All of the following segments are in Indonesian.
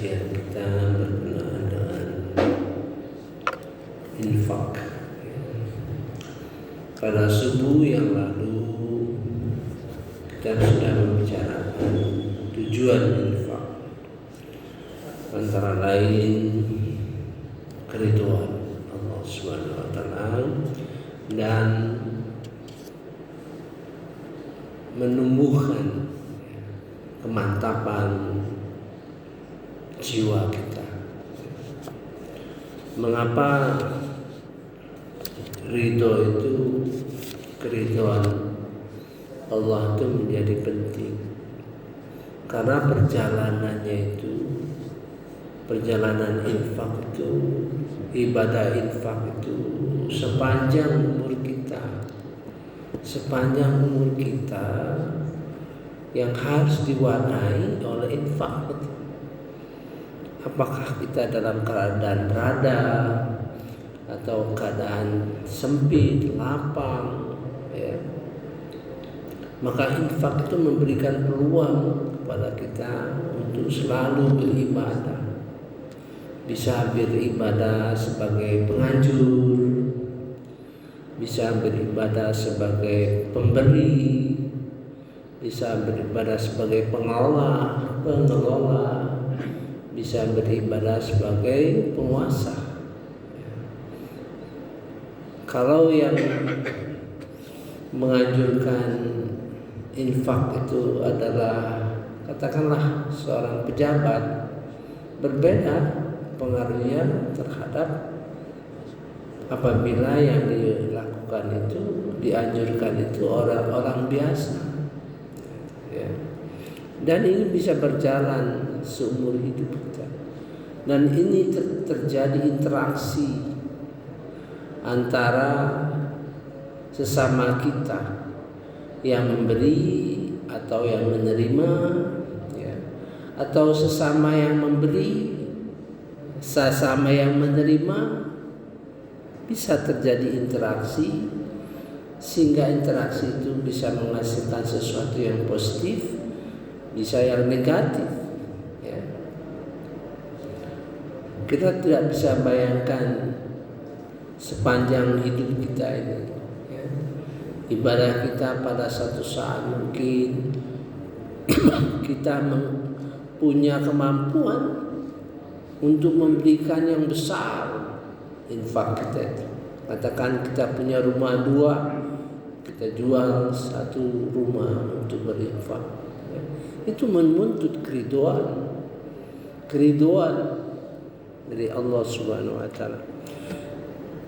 kajian kita berkenaan dengan infak. Pada subuh yang lalu kita sudah membicarakan tujuan infak, antara lain keridhaan Allah Subhanahu wa taala dan menumbuhkan kemantapan jiwa kita. Mengapa ridho itu, keridhaan Allah itu menjadi penting? Karena perjalanan infak itu, ibadah infak itu sepanjang umur kita yang harus diwarnai oleh infak. Apakah kita dalam keadaan berada atau keadaan sempit, lapang, ya, maka infak itu memberikan peluang kepada kita untuk selalu beribadah. Bisa beribadah sebagai penganjur, bisa beribadah sebagai pemberi, bisa beribadah sebagai pengelola, bisa beribadah sebagai penguasa. Kalau yang menganjurkan infak itu adalah katakanlah seorang pejabat, berbeda pengaruhnya terhadap apabila yang dilakukan itu, dianjurkan itu orang-orang biasa, ya. Dan ini bisa berjalan seumur hidup kita. Dan ini terjadi interaksi antara sesama kita yang memberi atau yang menerima, ya, atau sesama yang memberi, sesama yang menerima. Bisa terjadi interaksi, sehingga interaksi itu bisa menghasilkan sesuatu yang positif, bisa yang negatif, ya. Kita tidak bisa bayangkan sepanjang hidup kita ini, ya, ibadah kita pada satu saat mungkin kita punya kemampuan untuk memberikan yang besar. Infak kita itu, katakan kita punya rumah 2, kita jual 1 rumah untuk berinfak, ya. Itu menuntut keridhaan dari Allah Subhanahu wa taala.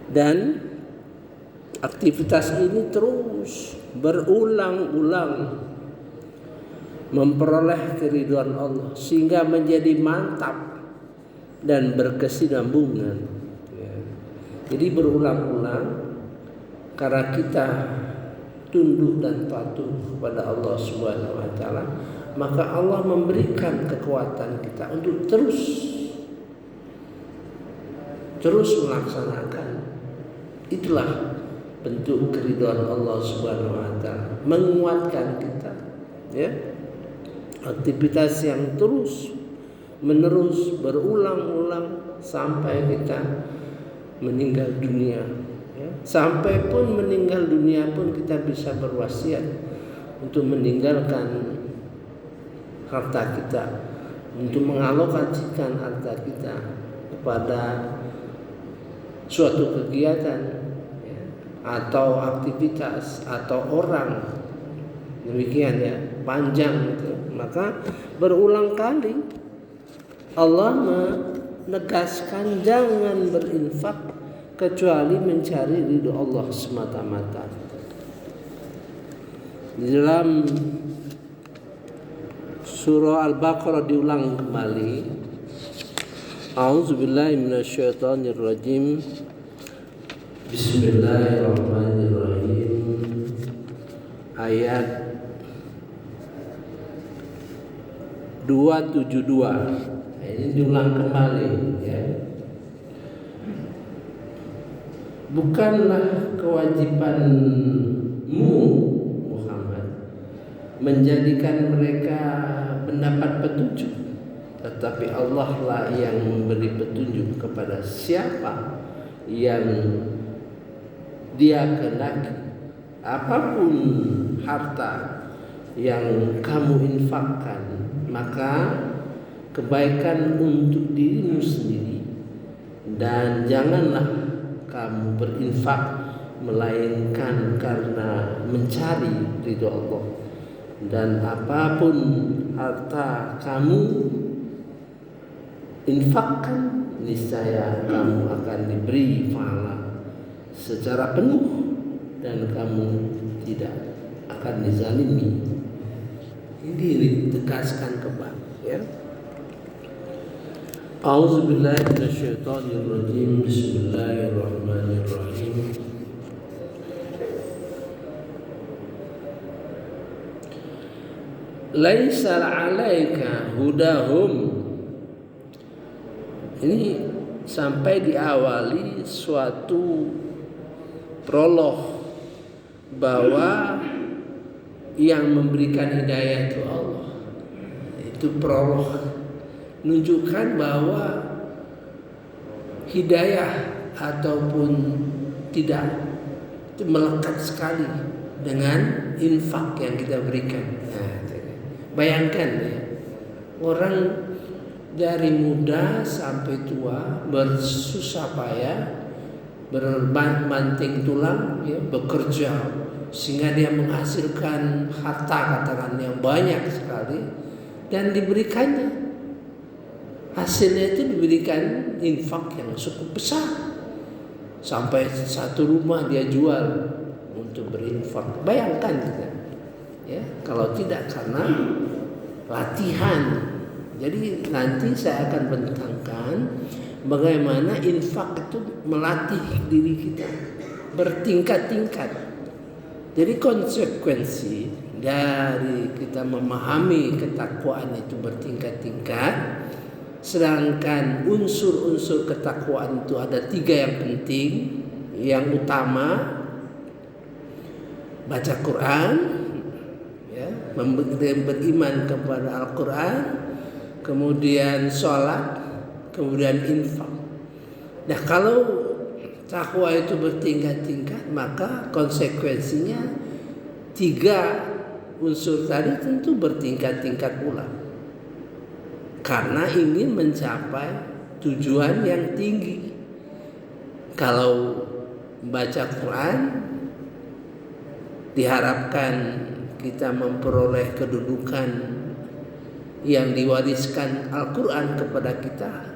Dan aktivitas ini terus berulang-ulang memperoleh keridhaan Allah sehingga menjadi mantap dan berkesinambungan. Jadi berulang-ulang karena kita tunduk dan patuh kepada Allah Subhanahu wa taala, maka Allah memberikan kekuatan kita untuk terus melaksanakan. Itulah bentuk keridhaan Allah Subhanahu wa taala, menguatkan kita, ya. Aktivitas yang terus menerus berulang-ulang sampai kita meninggal dunia, ya. Sampai pun meninggal dunia pun kita bisa berwasiat untuk meninggalkan harta kita, untuk mengalokasikan harta kita kepada suatu kegiatan, ya, atau aktivitas atau orang, demikian, ya, panjang itu. Maka berulang kali Allah menegaskan jangan berinfak kecuali mencari ridho Allah semata-mata. Di dalam surah Al-Baqarah diulang kembali, A'udzubillahi minasyaitonirrajim. Bismillahirrahmanirrahim. Ayat 272. Ini diulang kembali, ya. Bukanlah kewajibanmu Muhammad menjadikan mereka mendapat petunjuk, tetapi Allah lah yang memberi petunjuk kepada siapa yang Dia kehendaki. Apapun harta yang kamu infakkan, maka kebaikan untuk dirimu sendiri, dan janganlah kamu berinfak melainkan karena mencari ridho Allah. Dan apapun harta kamu infakkan, niscaya kamu akan diberi pahala secara penuh dan kamu tidak akan dizalimi. Ini ditegaskan kembali, ya. A'udzubillahi minasyaitonirrajim. Bismillahirrahmanirrahim. Laisa 'alaika hudahum. Ini sampai diawali suatu prolog bahwa yang memberikan hidayah itu Allah. Itu prolog, menunjukkan bahwa hidayah ataupun tidak itu melekat sekali dengan infak yang kita berikan. Nah, bayangkan ya, orang dari muda sampai tua bersusah payah, berbanting tulang, ya, bekerja sehingga dia menghasilkan harta katakan yang banyak sekali, dan diberikannya, hasilnya itu diberikan infak yang cukup besar, sampai satu rumah dia jual untuk berinfak. Bayangkan kita, ya, kalau tidak karena latihan. Jadi nanti saya akan bentangkan bagaimana infak itu melatih diri kita bertingkat-tingkat. Jadi konsekuensi dari kita memahami ketakwaan itu bertingkat-tingkat. Sedangkan unsur-unsur ketakwaan itu ada 3 yang penting. Yang utama baca Quran, ya, beriman kepada Al-Quran, kemudian sholat, kemudian infak. Nah, kalau takwa itu bertingkat-tingkat, maka konsekuensinya 3 unsur tadi tentu bertingkat-tingkat pula, karena ingin mencapai tujuan yang tinggi. Kalau baca Quran diharapkan kita memperoleh kedudukan yang diwariskan Al-Quran kepada kita.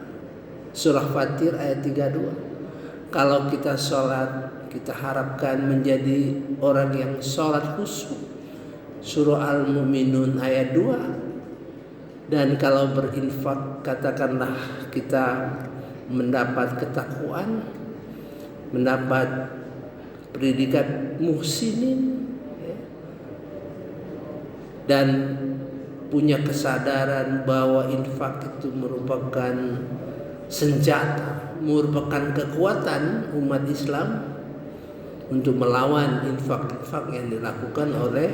Surah Fatir ayat 32. Kalau kita sholat, kita harapkan menjadi orang yang sholat khusyuk. Surah Al-Mu'minun ayat 2. Dan kalau berinfak, katakanlah kita mendapat ketakwaan, mendapat predikat muhsinin, ya, dan punya kesadaran bahwa infak itu merupakan senjata, merupakan kekuatan umat Islam untuk melawan infak-infak yang dilakukan oleh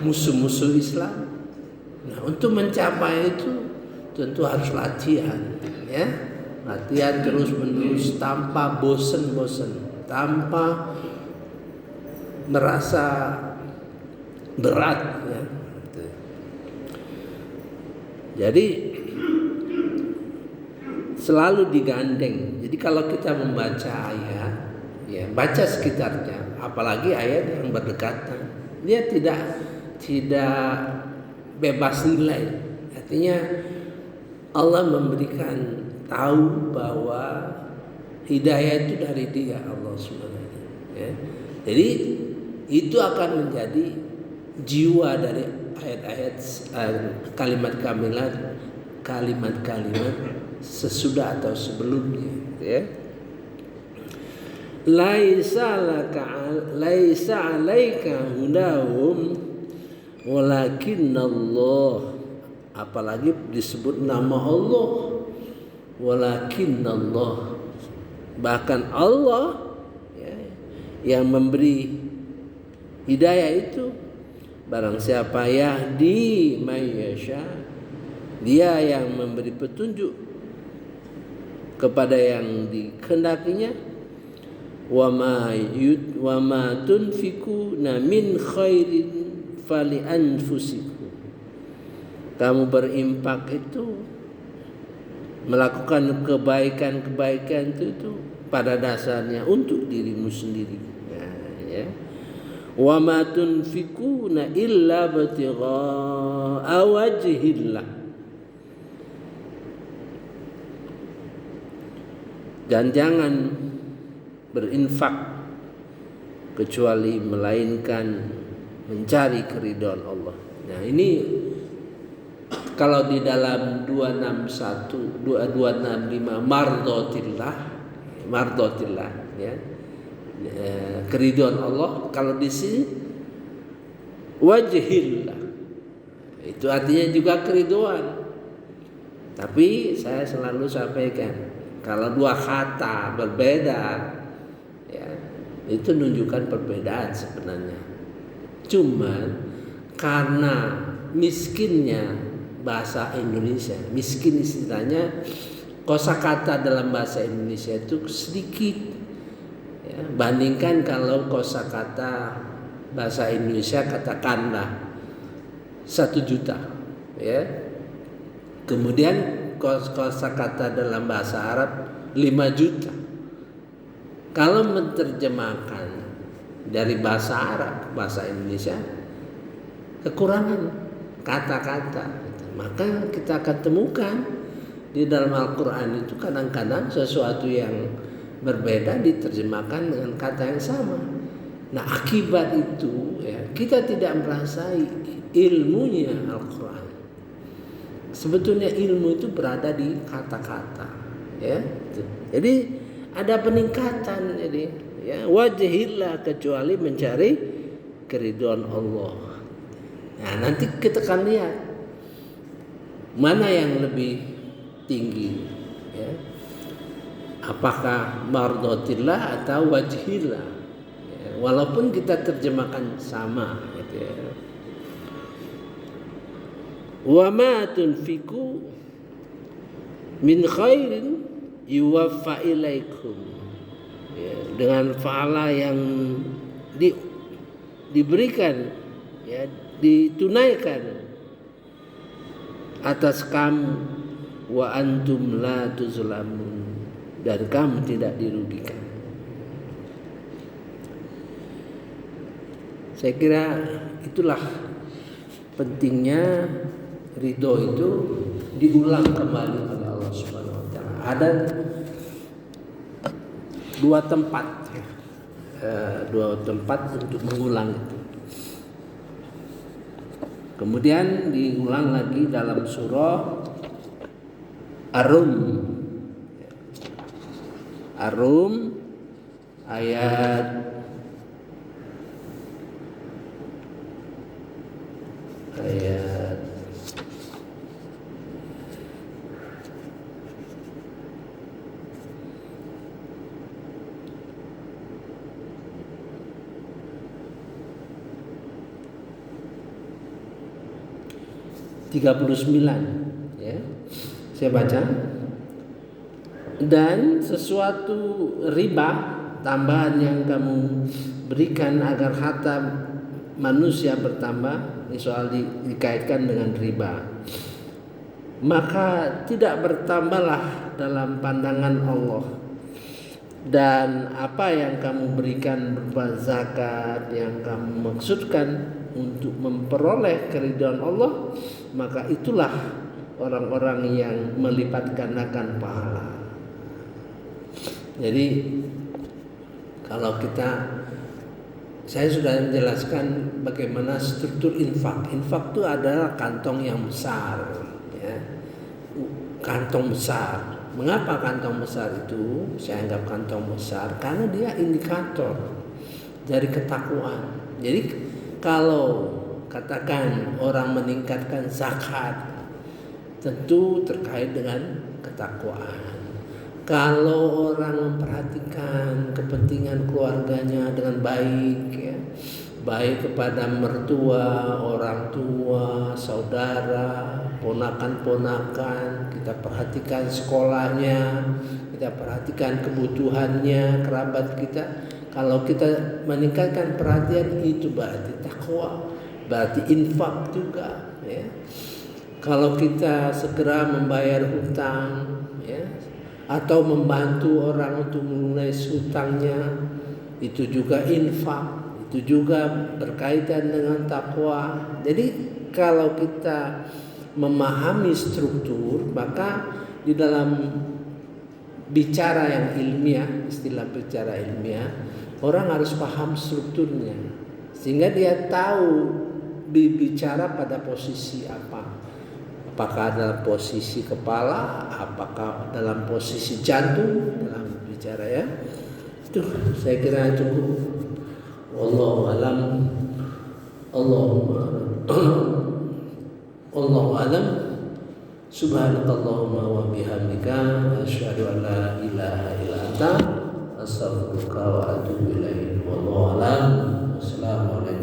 musuh-musuh Islam. Nah, untuk mencapai itu tentu harus latihan, ya, latihan terus-menerus tanpa bosan-bosan, tanpa merasa berat, ya. Jadi selalu digandeng. Jadi kalau kita membaca ayat, ya, baca sekitarnya, apalagi ayat yang berdekatan, dia tidak bebas nilai. Artinya Allah memberikan tahu bahwa hidayah itu dari Dia, Allah SWT, ya. Jadi itu akan menjadi jiwa dari ayat-ayat, kalimat-kalimat sesudah atau sebelumnya, ya. Laisa 'alaika hudahum walakinnallah. Apalagi disebut nama Allah, walakinnallah, bahkan Allah, ya, yang memberi hidayah itu. Barang siapa yahdi may yasha, Dia yang memberi petunjuk kepada yang dikehendakinya. Wa ma tunfikuna min khairin fali anfusikum. Kamu berimpak itu, melakukan kebaikan-kebaikan itu pada dasarnya untuk dirimu sendiri. Ya. Wa ma tunfikuna illa batigha'a wajhillah. Dan jangan berinfak kecuali melainkan mencari keridhaan Allah. Nah, ini kalau di dalam 265 mardotillah ya. Keridhaan Allah, kalau di sini wajhillah. Itu artinya juga keridhaan. Tapi saya selalu sampaikan, kalau dua kata berbeda ya, itu menunjukkan perbedaan sebenarnya. Cuman karena miskinnya bahasa Indonesia, miskin istilahnya, kosakata dalam bahasa Indonesia itu sedikit ya, bandingkan kalau kosakata bahasa Indonesia katakanlah 1 juta ya. Kemudian kosakata dalam bahasa Arab 5 juta. Kalau menerjemahkan dari bahasa Arab ke bahasa Indonesia, kekurangan kata-kata, maka kita akan temukan di dalam Al-Quran itu kadang-kadang sesuatu yang berbeda diterjemahkan dengan kata yang sama. Nah, akibat itu ya, kita tidak merasai ilmunya Al-Quran. Sebetulnya ilmu itu berada di kata-kata ya. Jadi ada peningkatan, jadi ya, wajhillah, kecuali mencari keridhaan Allah. Nah, nanti kita akan lihat mana yang lebih tinggi ya. Apakah mardotillah atau wajhillah ya, walaupun kita terjemahkan sama gitu ya. Wa ma tunfiku min khairin yuwaffa ilaikum ya, dengan pahala yang diberikan ya, ditunaikan atas kamu, wa antum la tuzlamun, dan kamu tidak dirugikan. Saya kira itulah pentingnya ridho itu diulang kembali oleh Allah Subhanahu wa taala. Ada 2 tempat ya. 2 tempat untuk mengulang itu. Kemudian diulang lagi dalam surah Ar-Rum. Ar-Rum ayat ayat 39 ya. Saya baca. Dan sesuatu riba tambahan yang kamu berikan agar harta manusia bertambah, ini soal dikaitkan dengan riba, maka tidak bertambahlah dalam pandangan Allah. Dan apa yang kamu berikan berupa zakat yang kamu maksudkan untuk memperoleh keridhaan Allah, maka itulah orang-orang yang melipat gandakan pahala. Jadi kalau saya sudah menjelaskan bagaimana struktur infak. Infak itu adalah kantong yang besar ya. Kantong besar. Mengapa kantong besar itu saya anggap kantong besar? Karena dia indikator dari ketakwaan. Jadi kalau katakan orang meningkatkan zakat, tentu terkait dengan ketakwaan. Kalau orang memperhatikan kepentingan keluarganya dengan baik ya, baik kepada mertua, orang tua, saudara, ponakan-ponakan. Kita perhatikan sekolahnya, kita perhatikan kebutuhannya, kerabat kita. Kalau kita meningkatkan perhatian, itu berarti takwa, berarti infak juga, ya. Kalau kita segera membayar hutang, ya, atau membantu orang untuk melunas hutangnya, itu juga infak, itu juga berkaitan dengan takwa. Jadi kalau kita memahami struktur, maka di dalam bicara yang ilmiah, istilah bicara ilmiah, orang harus paham strukturnya sehingga dia tahu bicara pada posisi apa. Apakah dalam posisi kepala, apakah dalam posisi jantung dalam bicara, ya. Itu saya kira cukup. Wallahu alam. Allahu alam. Subhanakallahumma wa bihamdika asyhadu an la ilaha illa anta astaghfiruka wa atubu ilaik. Wallahu alam. Assalamualaikum.